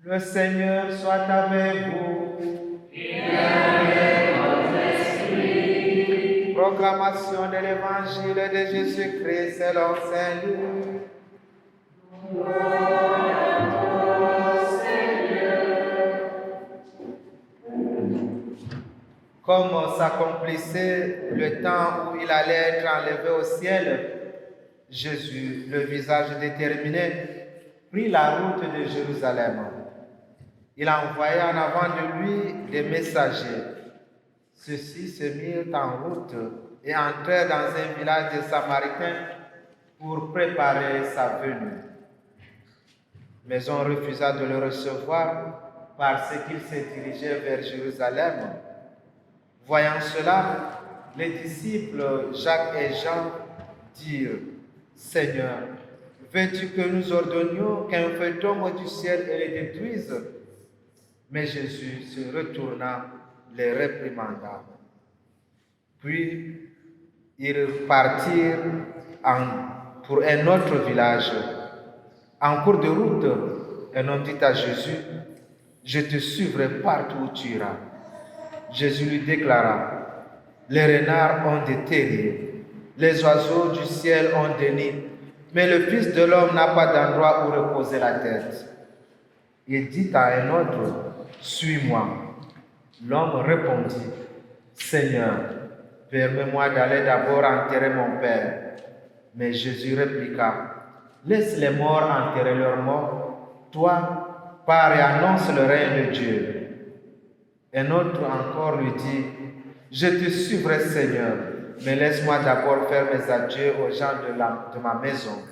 Le Seigneur soit avec vous. Et avec votre esprit. Proclamation de l'Évangile de Jésus-Christ selon Saint Luc. Comme s'accomplissait le temps où il allait être enlevé au ciel, Jésus, le visage déterminé, prit la route de Jérusalem. Il envoya en avant de lui des messagers. Ceux-ci se mirent en route et entrèrent dans un village de Samaritains pour préparer sa venue. Mais on refusa de le recevoir parce qu'il se dirigeait vers Jérusalem. Voyant cela, les disciples Jacques et Jean dirent: Seigneur, veux-tu que nous ordonnions qu'un feu tombe du ciel et les détruise? Mais Jésus se retourna, les réprimanda. Puis ils partirent pour un autre village. En cours de route, un homme dit à Jésus: Je te suivrai partout où tu iras. Jésus lui déclara: Les renards ont des terriers, les oiseaux du ciel ont des nids, mais le Fils de l'homme n'a pas d'endroit où reposer la tête. Il dit à un autre: Suis-moi. L'homme répondit: Seigneur, permets-moi d'aller d'abord enterrer mon père. Mais Jésus répliqua: Laisse les morts enterrer leurs morts. Toi, pars et annonce le règne de Dieu. Un autre encore lui dit: Je te suivrai, Seigneur, mais laisse-moi d'abord faire mes adieux aux gens de ma maison.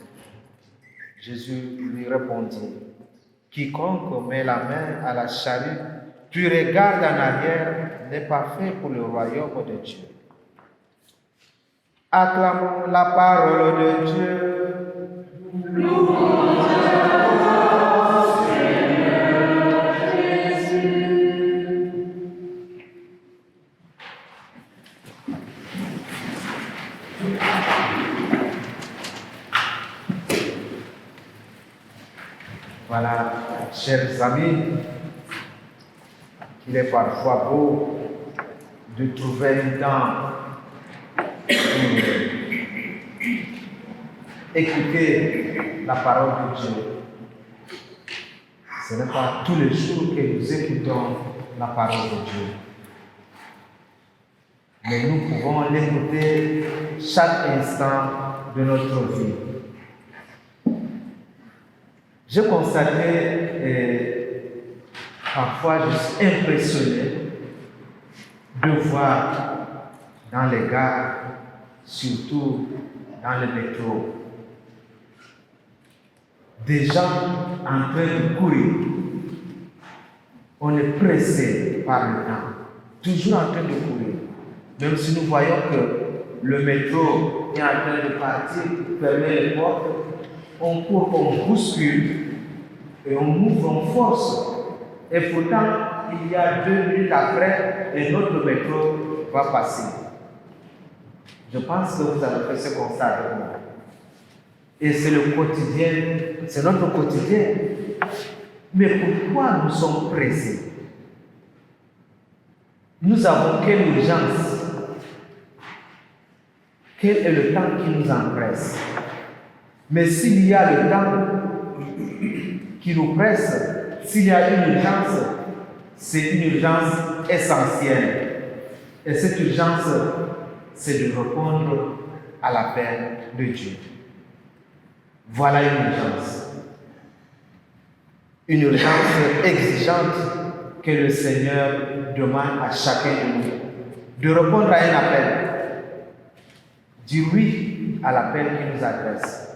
Jésus lui répondit: Quiconque met la main à la charrue, puis regarde en arrière, n'est pas fait pour le royaume de Dieu. Acclamons la parole de Dieu. Louange à toi, Seigneur Jésus. Voilà, chers amis, il est parfois beau de trouver un temps pour écouter la parole de Dieu. Ce n'est pas tous les jours que nous écoutons la parole de Dieu. Mais nous pouvons l'écouter chaque instant de notre vie. J'ai constaté, parfois je suis impressionné de voir dans les gares, surtout dans le métro, des gens en train de courir. On est pressé par le temps, toujours en train de courir. Même si nous voyons que le métro est en train de partir, fermer les portes, on court, on bouscule et on ouvre en force. Et pourtant, il y a 2 minutes après, un autre métro va passer. Je pense que vous avez fait ce constat avec moi. Et c'est le quotidien, c'est notre quotidien. Mais pourquoi nous sommes pressés? Nous avons quelle urgence? Quel est le temps qui nous empresse? Mais s'il y a le temps qui nous presse, s'il y a une urgence, c'est une urgence essentielle. Et cette urgence, c'est de répondre à l'appel de Dieu. Voilà une urgence. Une urgence exigeante que le Seigneur demande à chacun de nous. De répondre à un appel. Dire oui à l'appel qu'il nous adresse.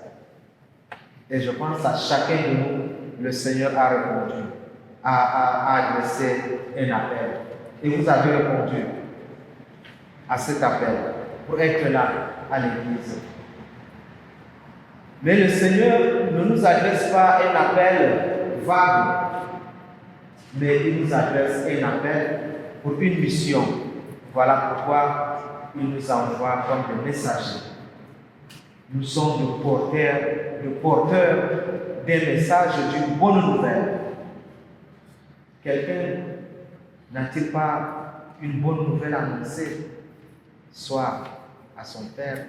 Et je pense à chacun de nous, le Seigneur a répondu, a adressé un appel. Et vous avez répondu à cet appel pour être là à l'église. Mais le Seigneur ne nous adresse pas un appel vague, mais il nous adresse un appel pour une mission. Voilà pourquoi il nous envoie comme des messagers. Nous sommes des porteurs des messages d'une bonne nouvelle. Quelqu'un n'a-t-il pas une bonne nouvelle à annoncer, soit à son père,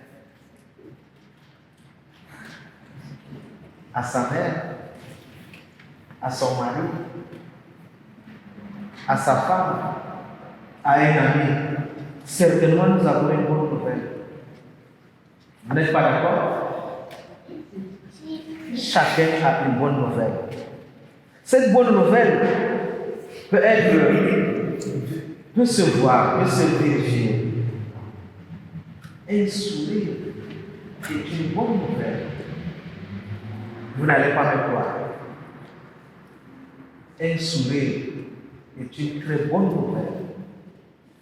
à sa mère, à son mari, à sa femme, à un ami? Certainement, nous avons une bonne nouvelle. Vous n'êtes pas d'accord? Chacun a une bonne nouvelle. Cette bonne nouvelle peut se voir, peut se vérifier. Un sourire est une bonne nouvelle. Vous n'allez pas me croire. Un sourire est une très bonne nouvelle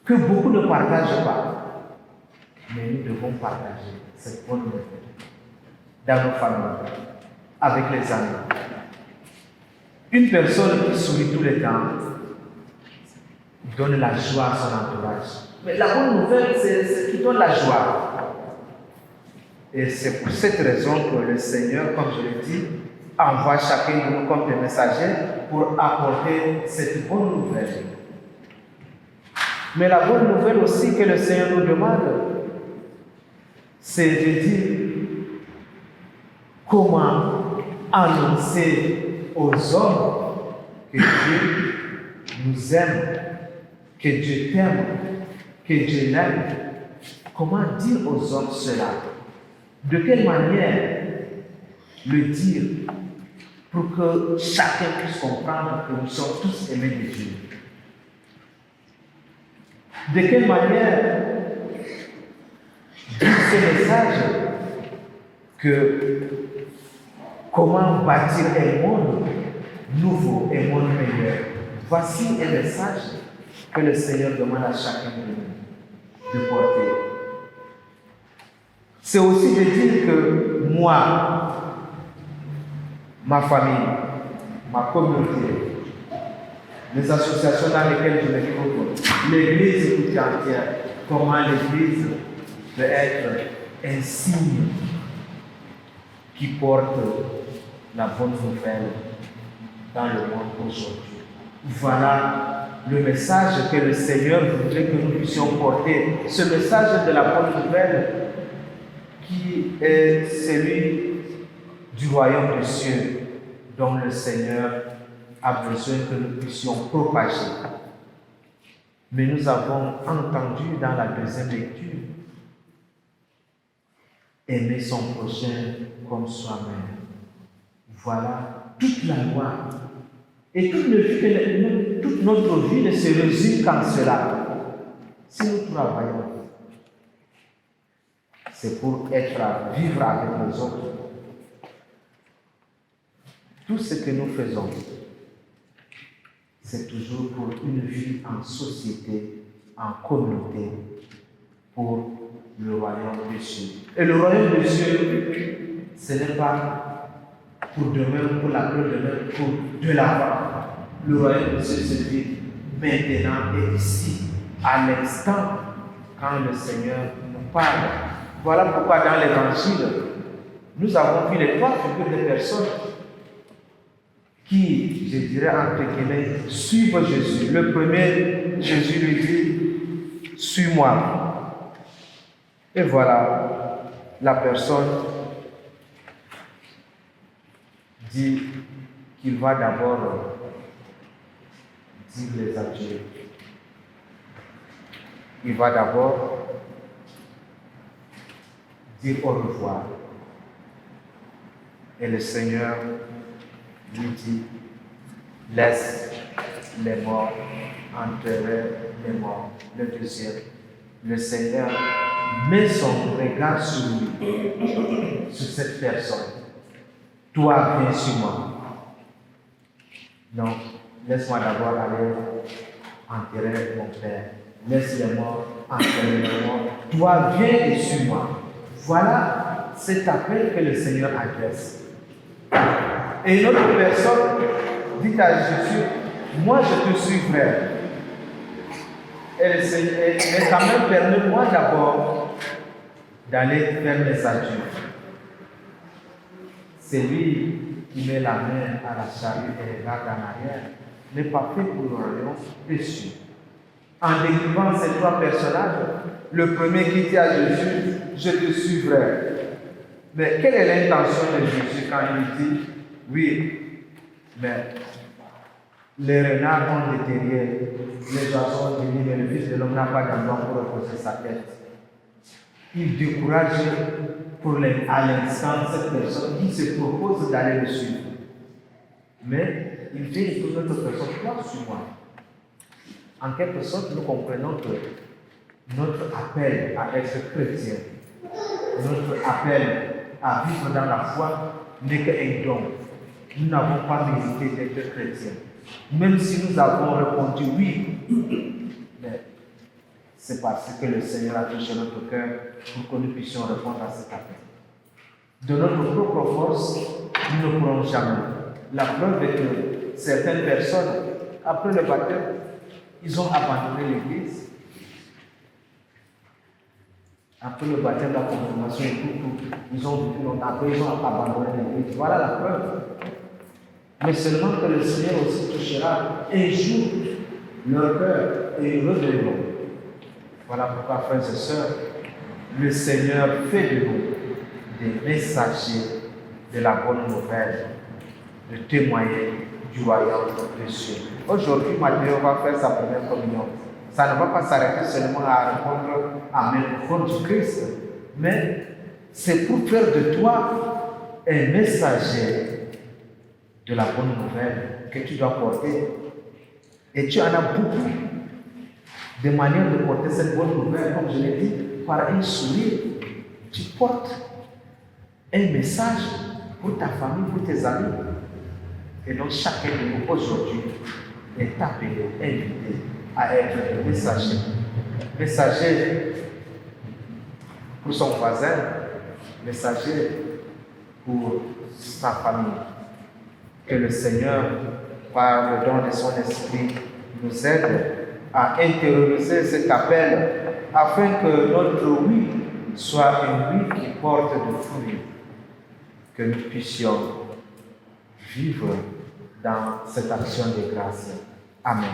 que beaucoup ne partagent pas. Mais nous devons partager cette bonne nouvelle dans nos familles, avec les amis. Une personne qui sourit tout le temps donne la joie à son entourage. Mais la bonne nouvelle, c'est ce qui donne la joie. Et c'est pour cette raison que le Seigneur, comme je l'ai dit, envoie chacun de nous comme des messagers pour apporter cette bonne nouvelle. Mais la bonne nouvelle aussi que le Seigneur nous demande, c'est de dire comment annoncer aux hommes que Dieu nous aime, que Dieu t'aime, que Dieu l'aime. Comment dire aux hommes cela? De quelle manière le dire pour que chacun puisse comprendre que nous sommes tous aimés de Dieu? De quelle manière dire ce message que comment bâtir un monde nouveau, un monde meilleur? Voici un message que le Seigneur demande à chacun de nous de porter. C'est aussi de dire que moi, ma famille, ma communauté, les associations dans lesquelles je me trouve, l'Église tout entière, comment l'Église peut être un signe qui porte la bonne nouvelle dans le monde aujourd'hui. Voilà le message que le Seigneur voudrait que nous puissions porter, ce message de la bonne nouvelle qui est celui du royaume des cieux dont le Seigneur a besoin que nous puissions propager. Mais nous avons entendu dans la deuxième lecture, aimer son prochain comme soi-même. Voilà toute la loi. Et toute notre vie ne se résume qu'en cela. Si nous travaillons, c'est pour vivre avec les autres. Tout ce que nous faisons, c'est toujours pour une vie en société, en communauté, pour le royaume des cieux. Et le royaume des cieux, ce n'est pas pour demain, pour l'après-demain, pour de l'avant. Le royaume des cieux se vit maintenant et ici, à l'instant, quand le Seigneur nous parle. Voilà pourquoi dans l'Évangile, nous avons vu les trois figures de personnes qui, je dirais entre guillemets, suivent Jésus. Le premier, Jésus lui dit, suis-moi. Et voilà, la personne dit qu'il va d'abord dire les adieux. Il va d'abord dire au revoir. Et le Seigneur lui dit, laisse les morts enterrer les morts. Le deuxième, le Seigneur met son regard sur lui, sur cette personne. Toi, viens sur moi. Non, laisse-moi d'abord aller enterrer mon père. Laisse les morts enterrer les morts. Toi, viens et suis-moi. Voilà cet appel que le Seigneur adresse. Et une autre personne dit à Jésus, moi je te suivrai. Mais quand même, permets-moi d'abord d'aller faire mes adieux. C'est lui qui met la main à la charrue et regarde en arrière n'est pas fait pour le royaume des cieux. En décrivant ces trois personnages, le premier qui dit à Jésus, je te suivrai. Mais quelle est l'intention de Jésus quand il dit, oui, mais les renards ont des terriers, les oiseaux ont des nids, mais le Fils de l'homme n'a pas d'endroit pour reposer sa tête. Il décourage à l'instant cette personne qui se propose d'aller le suivre. Mais il dit pour notre personne, toi, suis-moi. En quelque sorte, nous comprenons que notre appel à être chrétien, notre appel à vivre dans la foi n'est qu'un don. Nous n'avons pas mérité d'être chrétiens. Même si nous avons répondu oui, mais c'est parce que le Seigneur a touché notre cœur pour que nous puissions répondre à cet appel. De notre propre force, nous ne pourrons jamais. La preuve est que certaines personnes, après le baptême, ils ont abandonné l'Église. Après le baptême, la confirmation et tout, ils ont vécu longtemps. Après, ils ont abandonné l'Église. Voilà la preuve. Mais seulement que le Seigneur aussi touchera un jour leur cœur et ils reviendront. Voilà pourquoi, frères et sœurs, le Seigneur fait de nous des messagers de la bonne nouvelle, de témoigner du royaume des cieux. Aujourd'hui, Mathieu va faire sa première communion. Ça ne va pas s'arrêter seulement à répondre Amen au nom du Christ, mais c'est pour faire de toi un messager de la bonne nouvelle que tu dois porter. Et tu en as beaucoup de manières de porter cette bonne nouvelle, comme je l'ai dit, par un sourire. Tu portes un message pour ta famille, pour tes amis. Et donc chacun de nous aujourd'hui est appelé, invité à être un messager. Messager pour son voisin, messager pour sa famille. Que le Seigneur, par le don de son esprit, nous aide à intérioriser cet appel afin que notre oui soit un oui qui porte de fruits, que nous puissions vivre dans cette action de grâce. Amen.